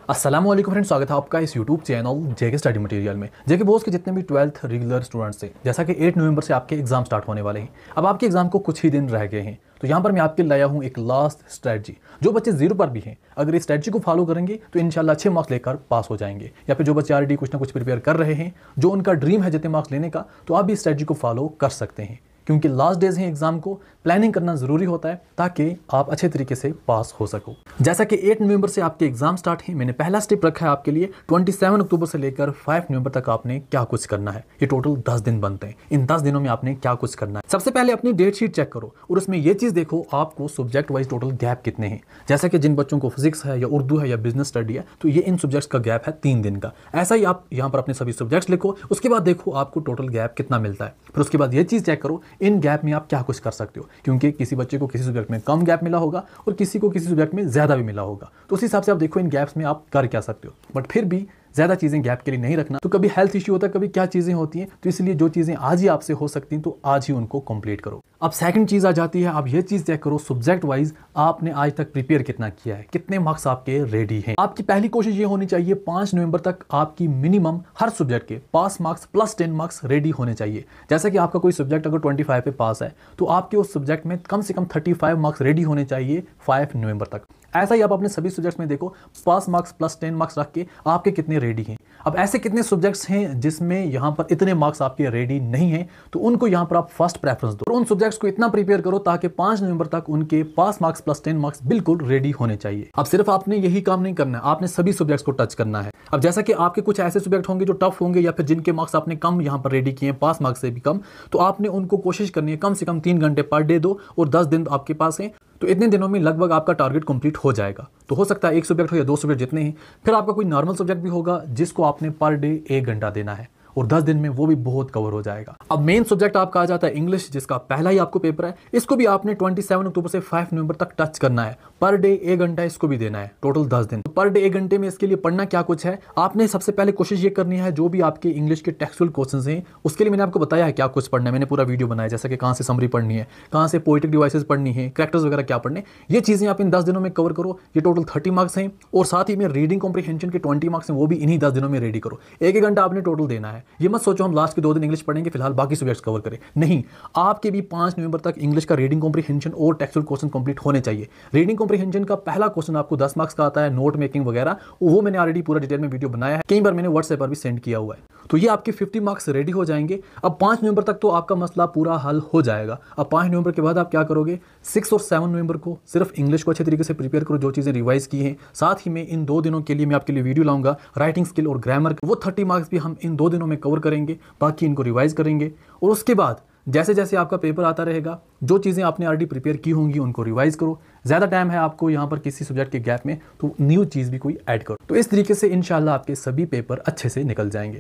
अस्सलामुअलैकुम फ्रेंड्स, स्वागत है आपका इस यूट्यूब चैनल जेके स्टडी मटेरियल में। जेके बोस के जितने भी 12th रेगुलर स्टूडेंट्स हैं, जैसा कि 8 नवंबर से आपके एग्जाम स्टार्ट होने वाले हैं। अब आपके एग्जाम को कुछ ही दिन रह गए हैं, तो यहाँ पर मैं आपके लाया हूँ एक लास्ट स्ट्रेटजी। जो बच्चे जीरो पर भी हैं, अगर इस स्ट्रेटजी को फॉलो करेंगे तो इंशाल्लाह अच्छे मार्क्स लेकर पास हो जाएंगे। या फिर जो बच्चे ऑलरेडी कुछ ना कुछ प्रिपेयर कर रहे हैं, जो उनका ड्रीम है जितने मार्क्स लेने का, तो आप भी इस स्ट्रेटजी को फॉलो कर सकते हैं, क्योंकि लास्ट डेज हैं एग्जाम को। प्लानिंग करना जरूरी होता है ताकि आप अच्छे तरीके से पास हो सको। जैसा कि 8 नवंबर से आपके एग्जाम स्टार्ट हैं, मैंने पहला स्टेप रखा है आपके लिए 27 अक्टूबर से लेकर 5 नवंबर तक आपने क्या कुछ करना है। ये टोटल 10 दिन बनते हैं। इन 10 दिनों में आपने क्या कुछ करना है। सबसे पहले अपनी डेट शीट चेक करो और उसमें ये चीज देखो आपको सब्जेक्ट वाइज टोटल गैप कितने हैं। जैसा कि जिन बच्चों को फिजिक्स है या उर्दू है या बिजनेस स्टडी है, तो ये इन सब्जेक्ट्स का गैप है 3 दिन का। ऐसा ही आप यहाँ पर अपने सभी सब्जेक्ट्स लिखो। उसके बाद देखो आपको टोटल गैप कितना मिलता है। फिर उसके बाद ये चीज चेक करो इन गैप में आप क्या कुछ कर सकते हो, क्योंकि किसी बच्चे को किसी सब्जेक्ट में कम गैप मिला होगा और किसी को किसी सब्जेक्ट में ज्यादा भी मिला होगा। तो उस हिसाब से आप देखो इन गैप्स में आप कर क्या सकते हो। बट फिर भी ज्यादा चीजें गैप के लिए नहीं रखना। तो कभी हेल्थ इश्यू होता है, कभी क्या चीजें होती हैं, तो इसलिए जो चीजें आज ही आपसे हो सकती हैं तो आज ही उनको कंप्लीट करो। अब सेकंड चीज आ जाती है, आप ये चीज चेक करो सब्जेक्ट वाइज आपने आज तक प्रिपेयर कितना किया है, कितने मार्क्स आपके रेडी हैं। आपकी पहली कोशिश ये होनी चाहिए 5 नवंबर तक आपकी मिनिमम हर सब्जेक्ट के pass marks plus 10 marks ready होने चाहिए। जैसा कि आपका कोई सब्जेक्ट अगर 25 पे पास है, तो आपके उस सब्जेक्ट में कम से कम 35 मार्क्स रेडी होने चाहिए 5 नवंबर तक। ऐसा ही आप अपने सभी सब्जेक्ट्स में देखो पास मार्क्स प्लस 10 मार्क्स रख के आपके कितने रेडी हैं। अब ऐसे कितने सब्जेक्ट्स हैं जिसमें यहाँ पर इतने मार्क्स आपके रेडी नहीं हैं, तो उनको यहाँ पर आप फर्स्ट प्रेफरेंस दो। उन सब्जेक्ट्स को इतना प्रिपेयर करो ताकि 5 नवंबर तक उनके पास मार्क्स प्लस 10 मार्क्स बिल्कुल रेडी होने चाहिए। अब सिर्फ आपने यही काम नहीं करना है, आपने सभी सब्जेक्ट्स को टच करना है। अब जैसा कि आपके कुछ ऐसे सब्जेक्ट होंगे जो टफ होंगे या फिर जिनके मार्क्स आपने कम यहाँ पर रेडी किए हैं, पास मार्क्स से भी कम, तो आपने उनको कोशिश करनी है कम से कम 3 घंटे पर डे दो और 10 दिन आपके पास है, तो इतने दिनों में लगभग आपका टारगेट कंप्लीट हो जाएगा। तो हो सकता है एक सब्जेक्ट हो या 2 सब्जेक्ट जितने हैं। फिर आपका कोई नॉर्मल सब्जेक्ट भी होगा जिसको आपने पर डे 1 घंटा देना है और 10 दिन में वो भी बहुत कवर हो जाएगा। अब मेन सब्जेक्ट आपका आ जाता है इंग्लिश, जिसका पहला ही आपको पेपर है। इसको भी आपने 27 अक्टूबर से 5 नवंबर तक टच करना है। पर डे 1 घंटा इसको भी देना है, टोटल 10 दिन। तो पर डे 1 घंटे में इसके लिए पढ़ना क्या कुछ है, आपने सबसे पहले कोशिश ये करनी है जो भी आपके इंग्लिश के टेक्सचुअल क्वेश्चंस हैं उसके लिए मैंने आपको बताया है क्या कुछ पढ़ना है। मैंने पूरा वीडियो बनाया, जैसा कि कहाँ से समरी पढ़नी है, कहाँ से पोएटिक डिवाइसेस पढ़नी है, कैरेक्टर्स वगैरह क्या पढ़ने, ये चीजें आप इन 10 दिनों में कवर करो। ये टोटल 30 मार्क्स हैं और साथ ही में रीडिंग कॉम्प्रिहेंशन के 20 मार्क्स हैं, वो भी इन्हीं 10 दिनों में रेडी करो। 1 घंटा आपने टोटल देना है। ये मत सोचो हम लास्ट के 2 दिन इंग्लिश पढ़ेंगे फिलहाल बाकी सब्जेक्ट्स कवर करें, नहीं। आपके भी 5 नवंबर तक इंग्लिश का रीडिंग कॉम्प्रिहेंशन और टेक्सचुअल क्वेश्चन कंप्लीट होने चाहिए। रीडिंग कॉम्प्रिहेंशन का पहला क्वेश्चन आपको 10 मार्क्स का आता है, नोट मेकिंग वगैरह, वो मैंने ऑलरेडी पूरा डिटेल में वीडियो बनाया है, कई बार मैंने व्हाट्सएप पर भी सेंड किया हुआ है। तो ये आपके 50 मार्क्स रेडी हो जाएंगे। अब 5 नवंबर तक तो आपका मसला पूरा हल हो जाएगा। अब 5 नवंबर के बाद आप क्या करोगे, 6 और 7 नवंबर को सिर्फ इंग्लिश को अच्छे तरीके से प्रिपेयर करो, जो चीजें रिवाइज की हैं। साथ ही में इन 2 दिनों के लिए मैं आपके लिए वीडियो लाऊंगा राइटिंग स्किल और ग्रामर, वो 30 मार्क्स भी हम इन 2 दिनों में कवर करेंगे, बाकी इनको रिवाइज करेंगे। और उसके बाद जैसे जैसे आपका पेपर आता रहेगा, जो चीज़ें आपने ऑलरेडी प्रिपेयर की होंगी उनको रिवाइज करो। ज़्यादा टाइम है आपको यहाँ पर किसी सब्जेक्ट के गैप में, तो न्यू चीज़ भी कोई ऐड करो। तो इस तरीके से इंशाल्लाह आपके सभी पेपर अच्छे से निकल जाएंगे।